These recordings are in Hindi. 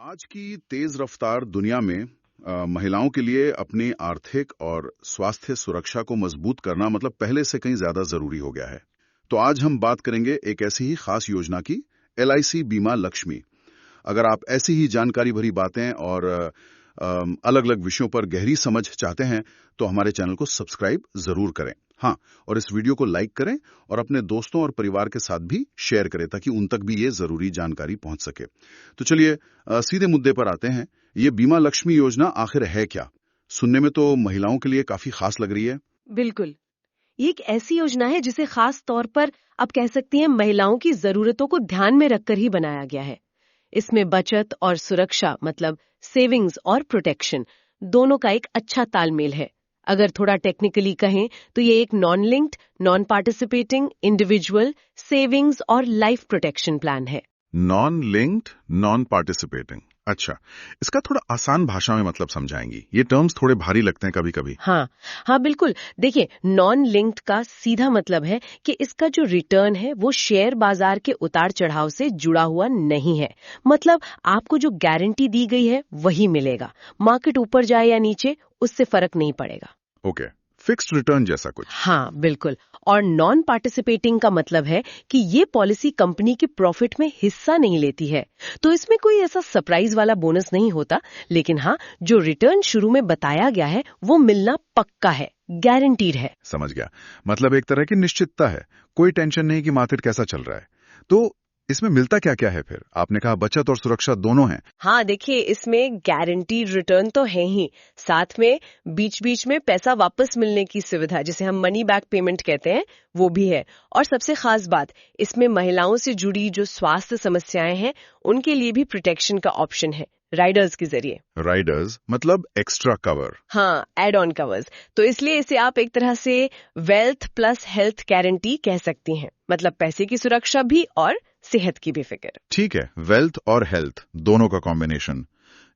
आज की तेज रफ्तार दुनिया में महिलाओं के लिए अपनी आर्थिक और स्वास्थ्य सुरक्षा को मजबूत करना मतलब पहले से कहीं ज्यादा जरूरी हो गया है। तो आज हम बात करेंगे एक ऐसी ही खास योजना की, LIC बीमा लक्ष्मी। अगर आप ऐसी ही जानकारी भरी बातें और अलग अलग विषयों पर गहरी समझ चाहते हैं तो हमारे चैनल को सब्सक्राइब जरूर करें। हाँ, और इस वीडियो को लाइक करें और अपने दोस्तों और परिवार के साथ भी शेयर करें ताकि उन तक भी ये जरूरी जानकारी पहुंच सके। तो चलिए सीधे मुद्दे पर आते हैं। ये बीमा लक्ष्मी योजना आखिर है क्या? सुनने में तो महिलाओं के लिए काफी खास लग रही है। बिल्कुल, ये एक ऐसी योजना है जिसे खास तौर पर आप कह सकती हैं महिलाओं की जरूरतों को ध्यान में रखकर ही बनाया गया है। इसमें बचत और सुरक्षा मतलब सेविंग्स और प्रोटेक्शन दोनों का एक अच्छा तालमेल है। अगर थोड़ा टेक्निकली कहें तो ये एक non linked, non participating, individual savings और लाइफ प्रोटेक्शन प्लान है। Non linked, non participating. अच्छा, इसका थोड़ा आसान भाषा में मतलब समझाएंगी? ये टर्म्स थोड़े भारी लगते हैं कभी कभी। हाँ बिल्कुल। देखिए, नॉन लिंक्ड का सीधा मतलब है कि इसका जो रिटर्न है वो शेयर बाजार के उतार चढ़ाव से जुड़ा हुआ नहीं है। मतलब आपको जो गारंटी दी गई है वही मिलेगा। मार्केट ऊपर जाए या नीचे उससे फर्क नहीं पड़ेगा। ओके, फिक्स्ड रिटर्न जैसा कुछ। हाँ बिल्कुल। और नॉन पार्टिसिपेटिंग का मतलब है कि ये पॉलिसी कंपनी के प्रॉफिट में हिस्सा नहीं लेती है। तो इसमें कोई ऐसा सरप्राइज वाला बोनस नहीं होता, लेकिन हाँ, जो रिटर्न शुरू में बताया गया है वो मिलना पक्का है, गारंटीड है। समझ गया, मतलब एक तरह की निश्चितता है, कोई टेंशन नहीं कि मार्केट कैसा चल रहा है। तो इसमें मिलता क्या क्या है फिर? आपने कहा बचत और सुरक्षा दोनों हैं। हाँ देखिए, इसमें गारंटीड रिटर्न तो है ही, साथ में बीच बीच में पैसा वापस मिलने की सुविधा जिसे हम मनी बैक पेमेंट कहते हैं वो भी है। और सबसे खास बात, इसमें महिलाओं से जुड़ी जो स्वास्थ्य समस्याएं हैं उनके लिए भी प्रोटेक्शन का ऑप्शन है राइडर्स के जरिए। राइडर्स मतलब एक्स्ट्रा कवर? हाँ, एड ऑन कवर्स। तो इसलिए इसे आप एक तरह से वेल्थ प्लस हेल्थ गारंटी कह सकती हैं। मतलब पैसे की सुरक्षा भी और सेहत की भी फिक्र। ठीक है, वेल्थ और हेल्थ दोनों का कॉम्बिनेशन,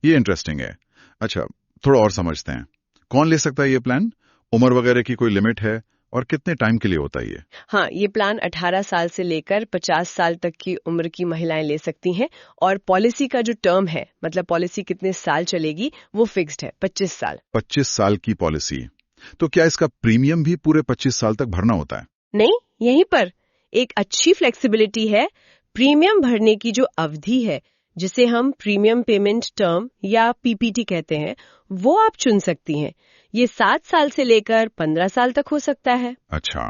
ये इंटरेस्टिंग है। अच्छा, थोड़ा और समझते हैं, कौन ले सकता है ये प्लान? उम्र वगैरह की कोई लिमिट है? और कितने टाइम के लिए होता है ये? हाँ, ये प्लान 18 साल से लेकर 50 साल तक की उम्र की महिलाएं ले सकती हैं। और पॉलिसी का जो टर्म है, मतलब पॉलिसी कितने साल चलेगी, वो फिक्स्ड है, 25 साल। 25 साल की पॉलिसी। तो क्या इसका प्रीमियम भी पूरे 25 साल तक भरना होता है? नहीं, यहीं पर एक अच्छी फ्लेक्सिबिलिटी है। प्रीमियम भरने की जो अवधि है, जिसे हम प्रीमियम पेमेंट टर्म या PPT कहते हैं, वो आप चुन सकती हैं। ये 7 साल से लेकर 15 साल तक हो सकता है। अच्छा,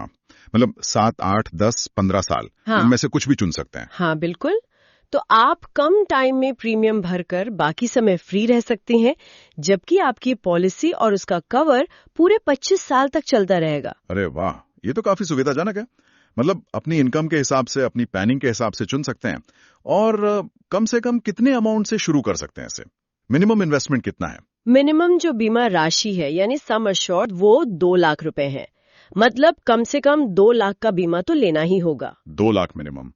मतलब 7, 8, 10, 15 साल, हाँ, इनमें से कुछ भी चुन सकते हैं? हाँ बिल्कुल। तो आप कम टाइम में प्रीमियम भरकर बाकी समय फ्री रह सकती हैं, जबकि आपकी पॉलिसी और उसका कवर पूरे 25 साल तक चलता रहेगा। अरे वाह, ये तो काफी सुविधाजनक है। मतलब अपनी इनकम के हिसाब से, अपनी प्लानिंग के हिसाब से चुन सकते हैं। और कम से कम कितने अमाउंट से शुरू कर सकते हैं इसे? मिनिमम इन्वेस्टमेंट कितना है? मिनिमम जो बीमा राशि है यानी सम अश्योर्ड, वो 2 लाख रुपए है। मतलब कम से कम 2 लाख का बीमा तो लेना ही होगा। 2 लाख मिनिमम,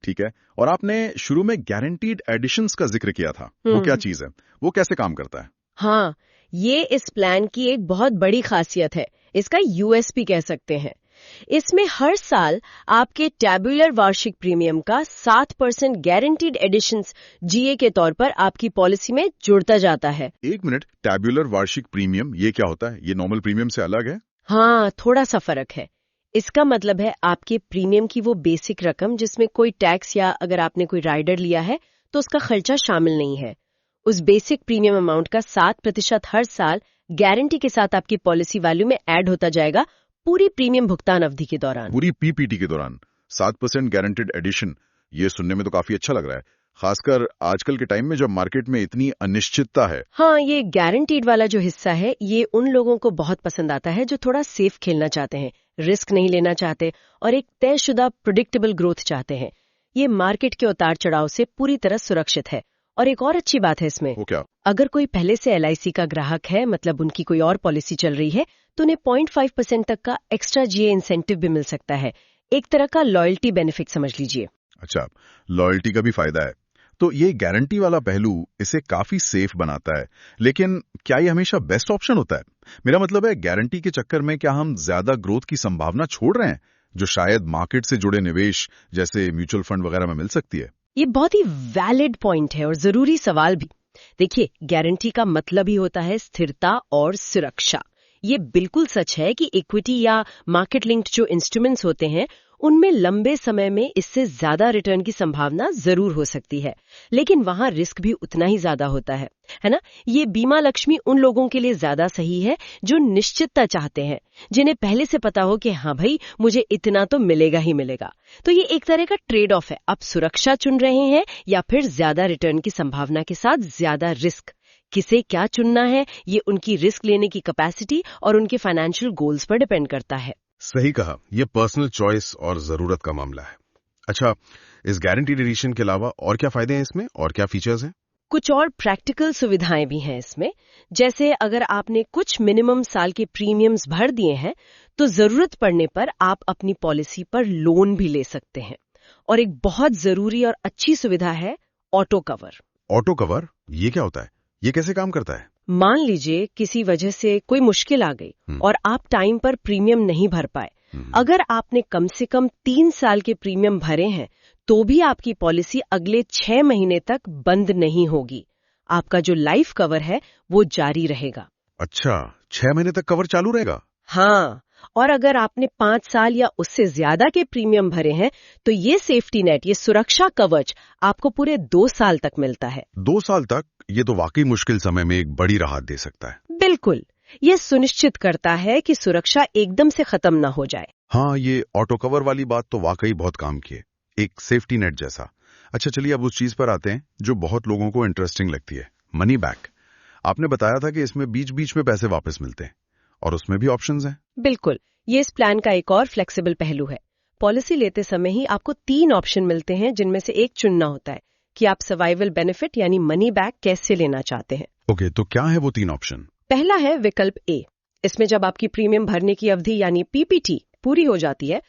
ठीक है। और आपने शुरू में गारंटीड एडिशंस का जिक्र किया था, वो क्या चीज है? वो कैसे काम करता है? हाँ, ये इस प्लान की एक बहुत बड़ी खासियत है, इसका USP कह सकते हैं। इसमें हर साल आपके टैब्यूलर वार्षिक प्रीमियम का 7% गारंटीड एडिशंस GA के तौर पर आपकी पॉलिसी में जुड़ता जाता है। एक मिनट, टैब्यूलर वार्षिक प्रीमियम ये क्या होता है? ये नॉर्मल प्रीमियम से अलग है? हाँ, थोड़ा सा फर्क है। इसका मतलब है आपके प्रीमियम की वो बेसिक रकम जिसमें कोई टैक्स या अगर आपने कोई राइडर लिया है तो उसका खर्चा शामिल नहीं है। उस बेसिक प्रीमियम अमाउंट का 7% हर साल गारंटी के साथ आपकी पॉलिसी वैल्यू में ऐड होता जाएगा पूरी प्रीमियम भुगतान अवधि के दौरान। पूरी PPT के दौरान 7% गारंटेड एडिशन, ये सुनने में तो काफी अच्छा लग रहा है, खासकर आजकल के टाइम में जब मार्केट में इतनी अनिश्चितता है। हाँ, ये गारंटीड वाला जो हिस्सा है ये उन लोगों को बहुत पसंद आता है जो थोड़ा सेफ खेलना चाहते हैं, रिस्क नहीं लेना चाहते और एक तयशुदा प्रेडिक्टेबल ग्रोथ चाहते हैं। ये मार्केट के उतार चढ़ाव से पूरी तरह सुरक्षित है। और एक और अच्छी बात है इसमें, वो क्या? अगर कोई पहले से LIC का ग्राहक है, मतलब उनकी कोई और पॉलिसी चल रही है, तो उन्हें 0.5% तक का एक्स्ट्रा GA इंसेंटिव भी मिल सकता है। एक तरह का लॉयल्टी बेनिफिट समझ लीजिए। अच्छा, लॉयल्टी का भी फायदा है। तो ये गारंटी वाला पहलू इसे काफी सेफ बनाता है, लेकिन क्या ये हमेशा बेस्ट ऑप्शन होता है? मेरा मतलब है, गारंटी के चक्कर में क्या हम ज्यादा ग्रोथ की संभावना छोड़ रहे हैं जो शायद मार्केट से जुड़े निवेश जैसे म्यूचुअल फंड वगैरह में मिल सकती है? ये बहुत ही वैलिड पॉइंट है और जरूरी सवाल भी। देखिए, गारंटी का मतलब ही होता है स्थिरता और सुरक्षा। ये बिल्कुल सच है कि इक्विटी या मार्केट लिंक्ड जो इंस्ट्रूमेंट्स होते हैं, उनमें लंबे समय में इससे ज्यादा रिटर्न की संभावना जरूर हो सकती है, लेकिन वहां रिस्क भी उतना ही ज्यादा होता है ना? ये बीमा लक्ष्मी उन लोगों के लिए ज्यादा सही है जो निश्चितता चाहते हैं, जिन्हें पहले से पता हो कि हाँ भाई, मुझे इतना तो मिलेगा ही मिलेगा। तो ये एक तरह का ट्रेड ऑफ है, आप सुरक्षा चुन रहे हैं या फिर ज्यादा रिटर्न की संभावना के साथ ज्यादा रिस्क। किसे क्या चुनना है, ये उनकी रिस्क लेने की कैपेसिटी और उनके फाइनेंशियल गोल्स पर डिपेंड करता है। सही कहा, ये पर्सनल चॉइस और जरूरत का मामला है। अच्छा, इस गारंटीड एडिशन के अलावा और क्या फायदे हैं इसमें, और क्या फीचर्स हैं? कुछ और प्रैक्टिकल सुविधाएं भी हैं इसमें, जैसे अगर आपने कुछ मिनिमम साल के प्रीमियम्स भर दिए हैं, तो जरूरत पड़ने पर आप अपनी पॉलिसी पर लोन भी ले सकते हैं। और एक बहुत जरूरी और अच्छी सुविधा है ऑटो कवर। ऑटो कवर, ये क्या होता है? ये कैसे काम करता है? मान लीजिए किसी वजह से कोई मुश्किल आ गई और आप टाइम पर प्रीमियम नहीं भर पाए, अगर आपने कम से कम 3 साल के प्रीमियम भरे हैं, तो भी आपकी पॉलिसी अगले 6 महीने तक बंद नहीं होगी। आपका जो लाइफ कवर है वो जारी रहेगा। अच्छा, 6 महीने तक कवर चालू रहेगा? हाँ, और अगर आपने 5 साल या उससे ज्यादा के प्रीमियम भरे हैं, तो ये सेफ्टी नेट, ये सुरक्षा कवच आपको पूरे 2 साल तक मिलता है। 2 साल तक? ये तो वाकई मुश्किल समय में एक बड़ी राहत दे सकता है। बिल्कुल, ये सुनिश्चित करता है कि सुरक्षा एकदम से खत्म ना हो जाए। हाँ, ये ऑटो कवर वाली बात तो वाकई बहुत काम की है, एक सेफ्टी नेट जैसा। अच्छा, चलिए अब उस चीज पर आते हैं जो बहुत लोगों को इंटरेस्टिंग लगती है, मनी बैक। आपने बताया था कि इसमें बीच बीच में पैसे वापस मिलते हैं, और उसमें भी ऑप्शंस हैं। बिल्कुल, ये इस प्लान का एक और फ्लेक्सिबल पहलू है। पॉलिसी लेते समय ही आपको 3 ऑप्शन मिलते हैं, जिनमें से एक चुनना होता है कि आप सर्वाइवल बेनिफिट यानी मनी बैक कैसे लेना चाहते हैं। ओके, तो क्या है वो 3 ऑप्शन? पहला है विकल्प ए। इसमें जब आपकी प्रीमियम भरने की अवधि यानी पीपीटी पूरी हो जाती है,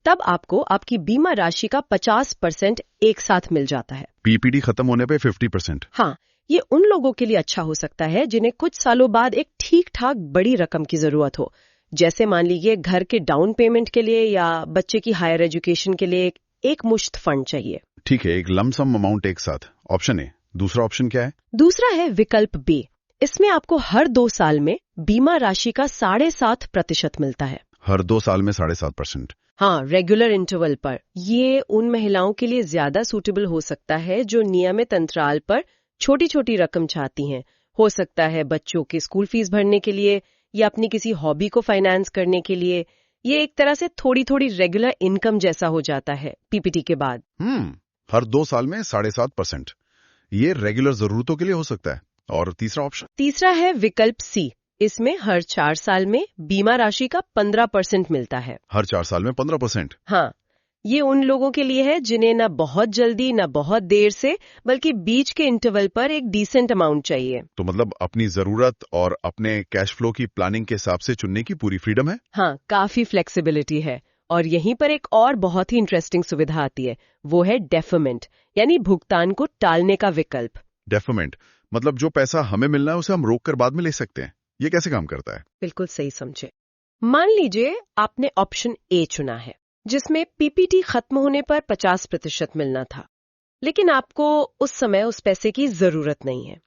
तब आपको आपकी बीमा राशि का 50% एक साथ मिल जाता है। पीपीटी खत्म होने पे 50%? हाँ, ये उन लोगों के लिए अच्छा हो सकता है जिन्हें कुछ सालों बाद एक ठीक ठाक बड़ी रकम की जरूरत हो, जैसे मान लीजिए घर के डाउन पेमेंट के लिए या बच्चे की हायर एजुकेशन के लिए एक मुश्त फंड चाहिए। ठीक है, एक लमसम अमाउंट एक साथ, ऑप्शन ए। दूसरा ऑप्शन क्या है? दूसरा है विकल्प बी। इसमें आपको हर 2 साल में बीमा राशि का 7.5% मिलता है। हर 2 साल में 7.5%? हाँ, रेगुलर इंटरवल पर। ये उन महिलाओं के लिए ज्यादा सूटेबल हो सकता है जो नियमित अंतराल पर छोटी छोटी रकम चाहती हैं। हो सकता है बच्चों के स्कूल फीस भरने के लिए या अपनी किसी हॉबी को फाइनेंस करने के लिए। ये एक तरह से थोड़ी थोड़ी रेगुलर इनकम जैसा हो जाता है पीपीटी के बाद। हर 2 साल में 7.5%, ये रेगुलर जरूरतों के लिए हो सकता है। और तीसरा ऑप्शन? तीसरा है विकल्प सी। इसमें हर 4 साल में बीमा राशि का 15% मिलता है। हर 4 साल में 15%? हाँ, ये उन लोगों के लिए है जिन्हें न बहुत जल्दी न बहुत देर से, बल्कि बीच के इंटरवल पर एक डिसेंट अमाउंट चाहिए। तो मतलब अपनी जरूरत और अपने कैश फ्लो की प्लानिंग के हिसाब से चुनने की पूरी फ्रीडम है। हाँ, काफी फ्लेक्सिबिलिटी है। और यहीं पर एक और बहुत ही इंटरेस्टिंग सुविधा आती है, वो है डेफरमेंट, यानी भुगतान को टालने का विकल्प। डेफरमेंट मतलब जो पैसा हमें मिलना है उसे हम रोक कर बाद में ले सकते हैं। ये कैसे काम करता है? बिल्कुल सही समझे। मान लीजिए आपने ऑप्शन ए चुना है, जिसमें पीपीटी खत्म होने पर 50% मिलना था, लेकिन आपको उस समय उस पैसे की जरूरत नहीं है।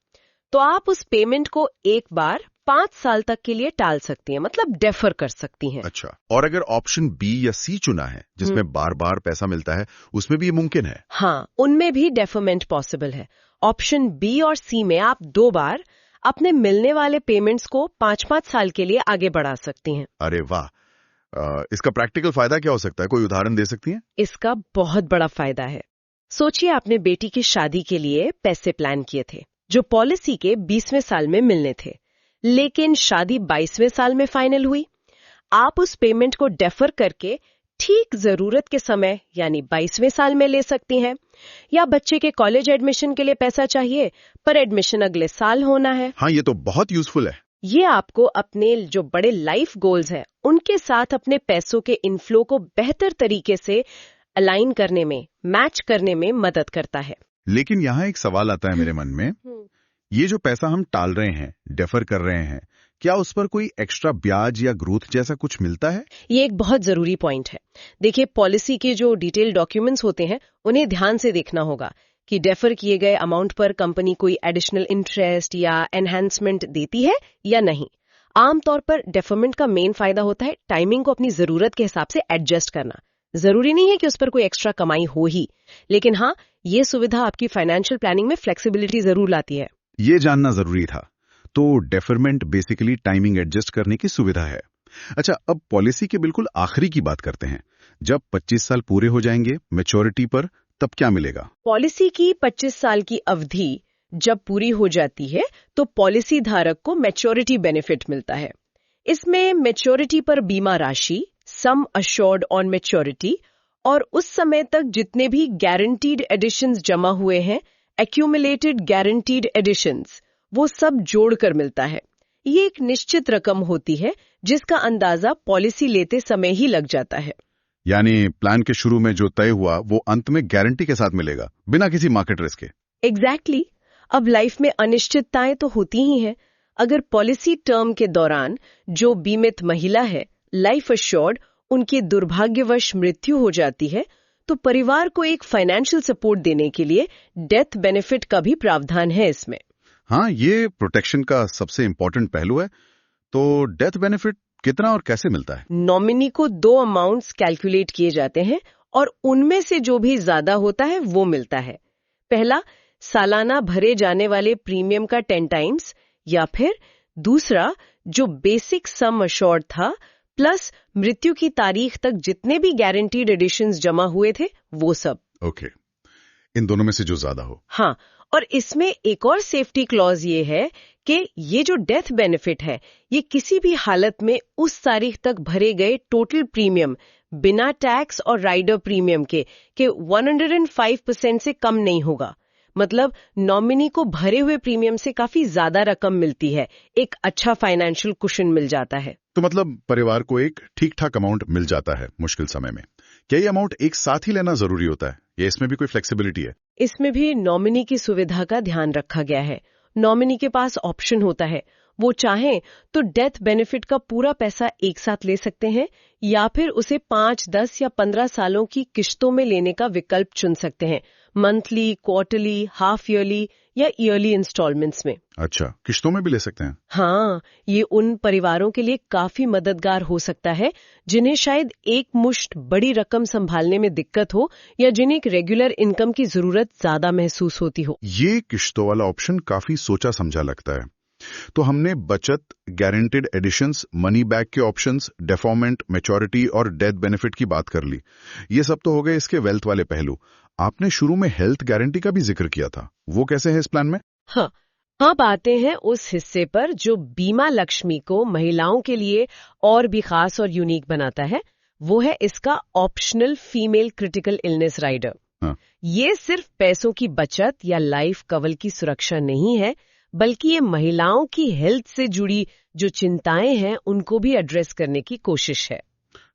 तो आप उस पेमेंट को एक बार 5 साल तक के लिए टाल सकती हैं, मतलब डेफर कर सकती हैं। अच्छा, और अगर ऑप्शन बी या सी चुना है जिसमें बार बार पैसा मिलता है, उसमें भी ये मुमकिन है? हाँ, उनमें भी डेफरमेंट पॉसिबल है। ऑप्शन बी और सी में आप 2 बार अपने मिलने वाले पेमेंट्स को 5-5 साल के लिए आगे बढ़ा सकती हैं। अरे वाह! इसका प्रैक्टिकल फायदा क्या हो सकता है, कोई उदाहरण दे सकती हैं? इसका बहुत बड़ा फायदा है। सोचिए आपने बेटी की शादी के लिए पैसे प्लान किए थे, जो पॉलिसी के 20वें साल में मिलने थे, लेकिन शादी 22वें साल में फाइनल हुई। आप उस पेमेंट को डेफर करके ठीक जरूरत के समय यानी 22वें साल में ले सकती हैं। या बच्चे के कॉलेज एडमिशन के लिए पैसा चाहिए, पर एडमिशन अगले साल होना है। हाँ, ये तो बहुत यूजफुल है। ये आपको अपने जो बड़े लाइफ गोल्स हैं, उनके साथ अपने पैसों के इनफ्लो को बेहतर तरीके से अलाइन करने में, मैच करने में मदद करता है। लेकिन यहाँ एक सवाल आता है मेरे मन में, ये जो पैसा हम टाल रहे हैं, डेफर कर रहे हैं, क्या उस पर कोई एक्स्ट्रा ब्याज या ग्रोथ जैसा कुछ मिलता है? ये एक बहुत जरूरी पॉइंट है। देखिए, पॉलिसी के जो डिटेल डॉक्यूमेंट्स होते हैं, उन्हें ध्यान से देखना होगा कि डेफर किए गए अमाउंट पर कंपनी कोई एडिशनल इंटरेस्ट या एनहांसमेंट देती है या नहीं। आमतौर पर डेफरमेंट का मेन फायदा होता है टाइमिंग को अपनी जरूरत के हिसाब से एडजस्ट करना। जरूरी नहीं है कि उस पर कोई एक्स्ट्रा कमाई हो ही, लेकिन हाँ, ये सुविधा आपकी फाइनेंशियल प्लानिंग में फ्लेक्सिबिलिटी जरूर लाती है। ये जानना जरूरी था। तो डेफरमेंट बेसिकली टाइमिंग एडजस्ट करने की सुविधा है। अच्छा, अब पॉलिसी के बिल्कुल आखिरी की बात करते हैं। जब 25 साल पूरे हो जाएंगे मैच्योरिटी पर, तब क्या मिलेगा? पॉलिसी की 25 साल की अवधि जब पूरी हो जाती है तो पॉलिसी धारक को मैच्योरिटी बेनिफिट मिलता है। इसमें मैच्योरिटी पर बीमा राशि, सम अश्योर्ड ऑन मैच्योरिटी और उस समय तक जितने भी गारंटीड एडिशंस जमा हुए हैं, एक्यूमुलेटेड गारंटीड एडिशंस, वो सब जोड़कर मिलता है। ये एक निश्चित रकम होती है जिसका अंदाजा पॉलिसी लेते समय ही लग जाता है। यानी प्लान के शुरू में जो तय हुआ वो अंत में गारंटी के साथ मिलेगा, बिना किसी मार्केट रिस्क के। एग्जैक्टली। अब लाइफ में अनिश्चितताएं तो होती ही हैं। अगर पॉलिसी टर्म के दौरान जो बीमित महिला है, लाइफ अश्योर्ड, उनकी दुर्भाग्यवश मृत्यु हो जाती है, तो परिवार को एक फाइनेंशियल सपोर्ट देने के लिए डेथ बेनिफिट का भी प्रावधान है इसमें। हाँ, ये प्रोटेक्शन का सबसे इंपॉर्टेंट पहलू है। तो डेथ बेनिफिट कितना और कैसे मिलता है? नॉमिनी को 2 अमाउंट्स कैलकुलेट किए जाते हैं और उनमें से जो भी ज्यादा होता है वो मिलता है। पहला, सालाना भरे जाने वाले प्रीमियम का 10 टाइम्स, या फिर दूसरा जो बेसिक सम अश्योर्ड था प्लस मृत्यु की तारीख तक जितने भी गारंटीड एडिशंस जमा हुए थे वो सब। ओके, इन दोनों में से जो ज्यादा हो। हाँ, और इसमें एक और सेफ्टी क्लॉज ये है कि ये जो डेथ बेनिफिट है, ये किसी भी हालत में उस तारीख तक भरे गए टोटल प्रीमियम बिना टैक्स और राइडर प्रीमियम के 105% से कम नहीं होगा। मतलब नॉमिनी को भरे हुए प्रीमियम से काफी ज्यादा रकम मिलती है, एक अच्छा फाइनेंशियल कुशन मिल जाता है। तो मतलब परिवार को एक ठीक ठाक अमाउंट मिल जाता है मुश्किल समय में। क्या ये अमाउंट एक साथ ही लेना जरूरी होता है या इसमें भी कोई फ्लेक्सिबिलिटी है? इसमें भी नॉमिनी की सुविधा का ध्यान रखा गया है। नॉमिनी के पास ऑप्शन होता है, वो चाहें तो डेथ बेनिफिट का पूरा पैसा एक साथ ले सकते हैं या फिर उसे 5, 10 या 15 सालों की किश्तों में लेने का विकल्प चुन सकते हैं, मंथली, क्वार्टरली, हाफ ईयरली या ईयरली इंस्टॉलमेंट्स में। अच्छा, किश्तों में भी ले सकते हैं? हाँ, ये उन परिवारों के लिए काफी मददगार हो सकता है जिन्हें शायद एक मुश्त बड़ी रकम संभालने में दिक्कत हो या जिन्हें एक रेगुलर इनकम की जरूरत ज्यादा महसूस होती हो। ये किश्तों वाला ऑप्शन काफी सोचा समझा लगता है। तो हमने बचत, गारंटेड एडिशंस, मनी बैक के ऑप्शंस, डेफॉर्मेंट, मैच्योरिटी और डेथ बेनिफिट की बात कर ली। ये सब तो हो गए इसके वेल्थ वाले पहलू। आपने शुरू में हेल्थ गारंटी का भी जिक्र किया था, वो कैसे है इस प्लान में? हाँ, अब आते हैं उस हिस्से पर जो बीमा लक्ष्मी को महिलाओं के लिए और भी खास और यूनिक बनाता है। वो है इसका optional female critical illness rider. हाँ। ये सिर्फ पैसों की बचत या लाइफ कवर की सुरक्षा नहीं है, बल्कि ये महिलाओं की हेल्थ से जुड़ी जो चिंताएं हैं उनको भी एड्रेस करने की कोशिश है।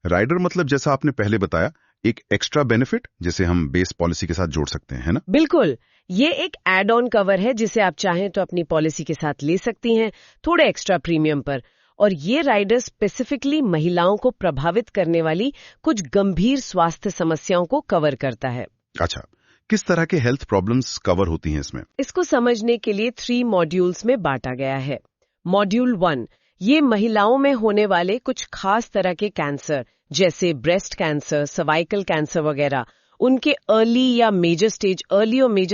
राइडर मतलब जैसा आपने पहले बताया, एक एक्स्ट्रा बेनिफिट जिसे हम बेस पॉलिसी के साथ जोड़ सकते हैं, है ना? बिल्कुल, ये एक एड ऑन कवर है जिसे आप चाहें तो अपनी पॉलिसी के साथ ले सकती हैं, थोड़े एक्स्ट्रा प्रीमियम पर। और ये राइडर स्पेसिफिकली महिलाओं को प्रभावित करने वाली कुछ गंभीर स्वास्थ्य समस्याओं को कवर करता है। अच्छा, किस तरह के हेल्थ प्रॉब्लम्स कवर होती हैं इसमें? इसको समझने के लिए 3 मॉड्यूल्स में बांटा गया है। मॉड्यूल 1, ये महिलाओं में होने वाले कुछ खास तरह के कैंसर जैसे ब्रेस्ट कैंसर, सर्वाइकल कैंसर वगैरह, उनके अर्ली और मेजर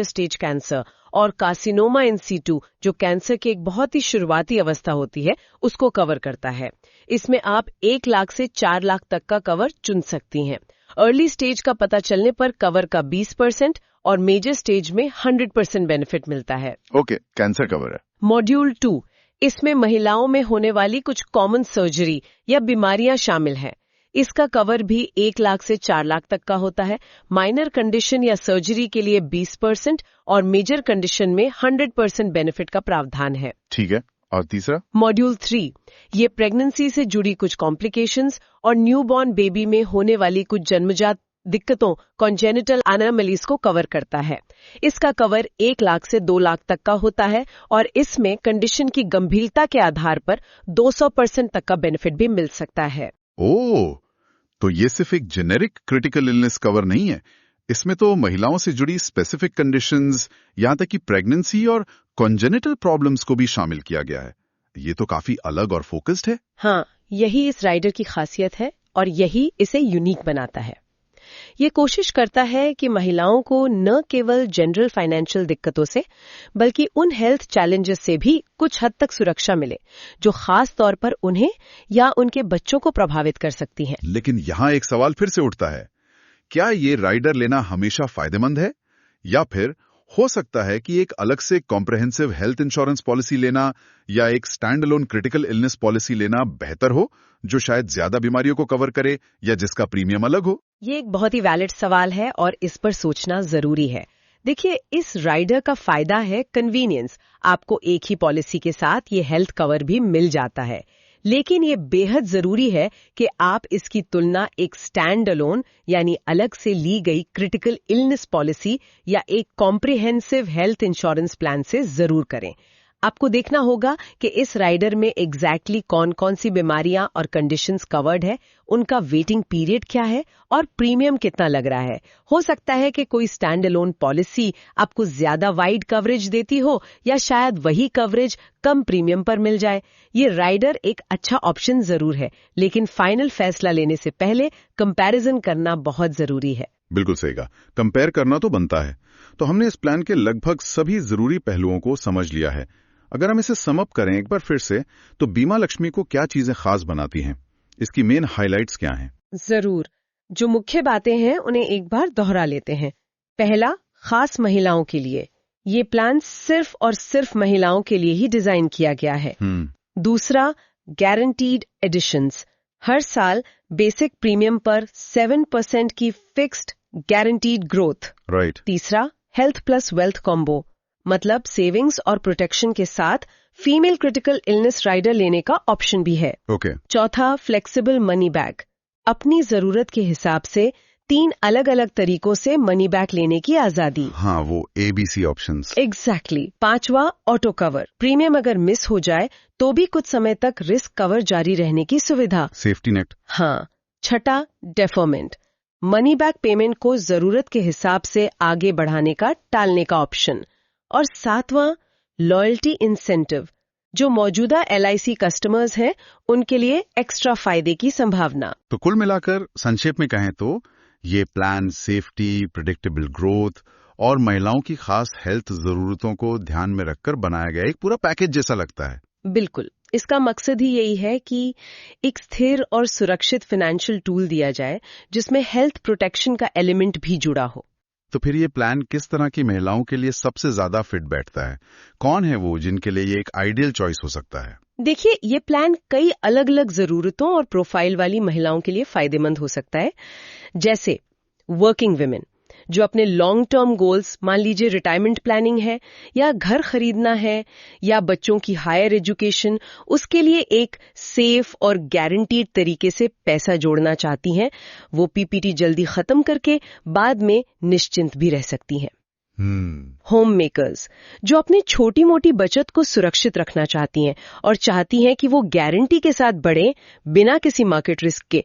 स्टेज कैंसर और कार्सिनोमा इन सीटू, जो कैंसर की एक बहुत ही शुरुआती अवस्था होती है, उसको कवर करता है। इसमें आप 1 लाख से 4 लाख तक का कवर चुन सकती हैं। अर्ली स्टेज का पता चलने पर कवर का 20% और मेजर स्टेज में 100% बेनिफिट मिलता है। ओके, कैंसर कवर है। मॉड्यूल 2, इसमें महिलाओं में होने वाली कुछ कॉमन सर्जरी या बीमारियां शामिल हैं। इसका कवर भी 1 लाख से 4 लाख तक का होता है। माइनर कंडीशन या सर्जरी के लिए 20% और मेजर कंडीशन में 100% बेनिफिट का प्रावधान है। ठीक है, और तीसरा? मॉड्यूल 3, ये प्रेगनेंसी से जुड़ी कुछ कॉम्प्लिकेशंस और न्यूबॉर्न बेबी में होने वाली कुछ जन्मजात दिक्कतों, कॉन्जेनिटल एनोमलीज को कवर करता है। इसका कवर 1 लाख से 2 लाख तक का होता है और इसमें कंडीशन की गंभीरता के आधार पर 200% तक का बेनिफिट भी मिल सकता है। ओह, तो ये सिर्फ एक जेनेरिक क्रिटिकल इलनेस कवर नहीं है, इसमें तो महिलाओं से जुड़ी स्पेसिफिक कंडीशंस, यहाँ तक कि प्रेगनेंसी और कॉन्जेनिटल प्रॉब्लम्स को भी शामिल किया गया है। ये तो काफी अलग और फोकस्ड है। हाँ, यही इस राइडर की खासियत है और यही इसे यूनिक बनाता है। ये कोशिश करता है कि महिलाओं को न केवल जनरल फाइनेंशियल दिक्कतों से बल्कि उन हेल्थ चैलेंजेस से भी कुछ हद तक सुरक्षा मिले जो खास तौर पर उन्हें या उनके बच्चों को प्रभावित कर सकती हैं। लेकिन यहाँ एक सवाल फिर से उठता है, क्या ये राइडर लेना हमेशा फायदेमंद है, या फिर हो सकता है कि एक अलग से कॉम्प्रिहेंसिव हेल्थ इंश्योरेंस पॉलिसी लेना या एक stand alone critical illness policy लेना बेहतर हो, जो शायद ज्यादा बीमारियों को कवर करे या जिसका प्रीमियम अलग हो? ये एक बहुत ही वैलिड सवाल है और इस पर सोचना जरूरी है। देखिए, इस राइडर का फायदा है कन्वीनियंस। आपको एक ही पॉलिसी के साथ ये हेल्थ कवर भी मिल जाता है, लेकिन ये बेहद जरूरी है कि आप इसकी तुलना एक स्टैंड अलोन यानी अलग से ली गई क्रिटिकल इलनेस पॉलिसी या एक कॉम्प्रिहेंसिव हेल्थ इंश्योरेंस प्लान से जरूर करें। आपको देखना होगा कि इस राइडर में एग्जैक्टली कौन कौन सी बीमारियां और कंडीशंस कवर्ड है, उनका वेटिंग पीरियड क्या है और प्रीमियम कितना लग रहा है। हो सकता है कि कोई स्टैंड अलोन पॉलिसी आपको ज्यादा वाइड कवरेज देती हो या शायद वही कवरेज कम प्रीमियम पर मिल जाए। ये राइडर एक अच्छा ऑप्शन जरूर है, लेकिन फाइनल फैसला लेने से पहले कंपैरिजन करना बहुत जरूरी है। बिल्कुल सही कहा, कंपेयर करना तो बनता है। तो हमने इस प्लान के लगभग सभी जरूरी पहलुओं को समझ लिया है। अगर हम इसे सम अप करें एक बार फिर से, तो बीमा लक्ष्मी को क्या चीजें खास बनाती हैं? इसकी मेन हाइलाइट्स क्या हैं? जरूर, जो मुख्य बातें हैं उन्हें एक बार दोहरा लेते हैं। पहला, खास महिलाओं के लिए। ये प्लान सिर्फ और सिर्फ महिलाओं के लिए ही डिजाइन किया गया है। दूसरा, गारंटीड एडिशंस। हर साल बेसिक प्रीमियम पर 7% की फिक्स्ड गारंटीड ग्रोथ। राइट। तीसरा, हेल्थ प्लस वेल्थ कॉम्बो, मतलब सेविंग्स और प्रोटेक्शन के साथ फीमेल क्रिटिकल इलनेस राइडर लेने का ऑप्शन भी है। ओके। चौथा, फ्लेक्सिबल मनी बैक। अपनी जरूरत के हिसाब से 3 अलग अलग तरीकों से मनी बैक लेने की आजादी। हाँ, वो ABC ऑप्शंस। एग्जैक्टली। पांचवा, ऑटो कवर। प्रीमियम अगर मिस हो जाए तो भी कुछ समय तक रिस्क कवर जारी रहने की सुविधा। Safety net. हाँ। छठा, डेफरमेंट। मनी बैक पेमेंट को जरूरत के हिसाब से आगे बढ़ाने का टालने का ऑप्शन। और सातवां, लॉयल्टी इंसेंटिव। जो मौजूदा LIC कस्टमर्स हैं उनके लिए एक्स्ट्रा फायदे की संभावना। तो कुल मिलाकर संक्षेप में कहें तो ये प्लान सेफ्टी, प्रेडिक्टेबल ग्रोथ और महिलाओं की खास हेल्थ जरूरतों को ध्यान में रखकर बनाया गया एक पूरा पैकेज जैसा लगता है। बिल्कुल, इसका मकसद ही यही है कि एक स्थिर और सुरक्षित फाइनेंशियल टूल दिया जाए जिसमें हेल्थ प्रोटेक्शन का एलिमेंट भी जुड़ा हो। तो फिर ये प्लान किस तरह की महिलाओं के लिए सबसे ज्यादा फिट बैठता है? कौन है वो जिनके लिए ये एक आइडियल चॉइस हो सकता है? देखिए, ये प्लान कई अलग अलग जरूरतों और प्रोफाइल वाली महिलाओं के लिए फायदेमंद हो सकता है। जैसे वर्किंग विमेन जो अपने लॉन्ग टर्म गोल्स, मान लीजिए रिटायरमेंट प्लानिंग है या घर खरीदना है या बच्चों की हायर एजुकेशन, उसके लिए एक सेफ और गारंटीड तरीके से पैसा जोड़ना चाहती हैं, वो PPT जल्दी खत्म करके बाद में निश्चिंत भी रह सकती हैं। होम मेकर्स जो अपनी छोटी मोटी बचत को सुरक्षित रखना चाहती हैं और चाहती हैं कि वो गारंटी के साथ बढ़े बिना किसी मार्केट रिस्क के।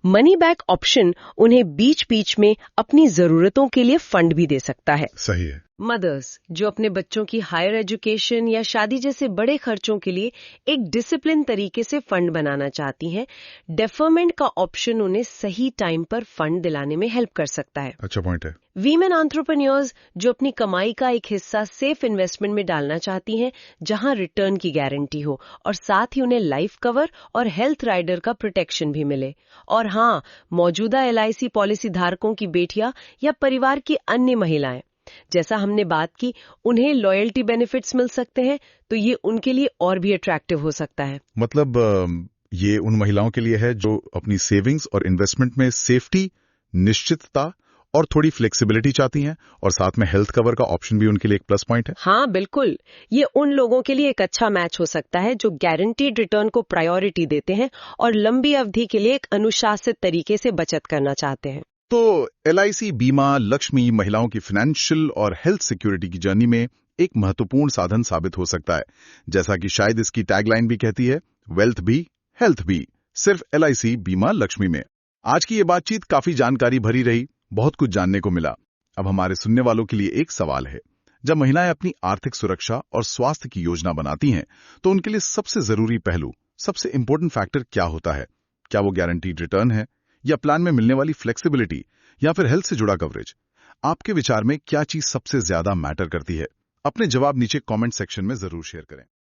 मनी बैक ऑप्शन उन्हें बीच बीच में अपनी जरूरतों के लिए फंड भी दे सकता है। सही है। मदर्स जो अपने बच्चों की हायर एजुकेशन या शादी जैसे बड़े खर्चों के लिए एक डिसिप्लिन तरीके से फंड बनाना चाहती हैं, डेफरमेंट का ऑप्शन उन्हें सही टाइम पर फंड दिलाने में हेल्प कर सकता है। अच्छा पॉइंट है। वीमेन एंटरप्रेन्योर्स जो अपनी कमाई का एक हिस्सा सेफ इन्वेस्टमेंट में डालना चाहती हैं जहां रिटर्न की गारंटी हो और साथ ही उन्हें लाइफ कवर और हेल्थ राइडर का प्रोटेक्शन भी मिले। और हाँ, मौजूदा LIC पॉलिसी धारकों की बेटियां या परिवार की अन्य महिलाएं, जैसा हमने बात की, उन्हें लॉयल्टी बेनिफिट्स मिल सकते हैं, तो ये उनके लिए और भी अट्रैक्टिव हो सकता है। मतलब ये उन महिलाओं के लिए है जो अपनी सेविंग्स और इन्वेस्टमेंट में सेफ्टी, निश्चितता और थोड़ी फ्लेक्सिबिलिटी चाहती हैं, और साथ में हेल्थ कवर का ऑप्शन भी उनके लिए एक प्लस पॉइंट है। हाँ बिल्कुल, ये उन लोगों के लिए एक अच्छा मैच हो सकता है जो गारंटीड रिटर्न को प्रायोरिटी देते हैं और लंबी अवधि के लिए एक अनुशासित तरीके से बचत करना चाहते हैं। तो LIC बीमा लक्ष्मी महिलाओं की फाइनेंशियल और हेल्थ सिक्योरिटी की जर्नी में एक महत्वपूर्ण साधन साबित हो सकता है। जैसा कि शायद इसकी टैगलाइन भी कहती है, वेल्थ भी हेल्थ भी, सिर्फ LIC बीमा लक्ष्मी में। आज की ये बातचीत काफी जानकारी भरी रही, बहुत कुछ जानने को मिला। अब हमारे सुनने वालों के लिए एक सवाल है, जब महिलाएं अपनी आर्थिक सुरक्षा और स्वास्थ्य की योजना बनाती हैं, तो उनके लिए सबसे जरूरी पहलू, सबसे इंपॉर्टेंट फैक्टर क्या होता है? क्या वो गारंटीड रिटर्न है, या प्लान में मिलने वाली फ्लेक्सिबिलिटी, या फिर हेल्थ से जुड़ा कवरेज? आपके विचार में क्या चीज सबसे ज्यादा मैटर करती है? अपने जवाब नीचे कमेंट सेक्शन में जरूर शेयर करें।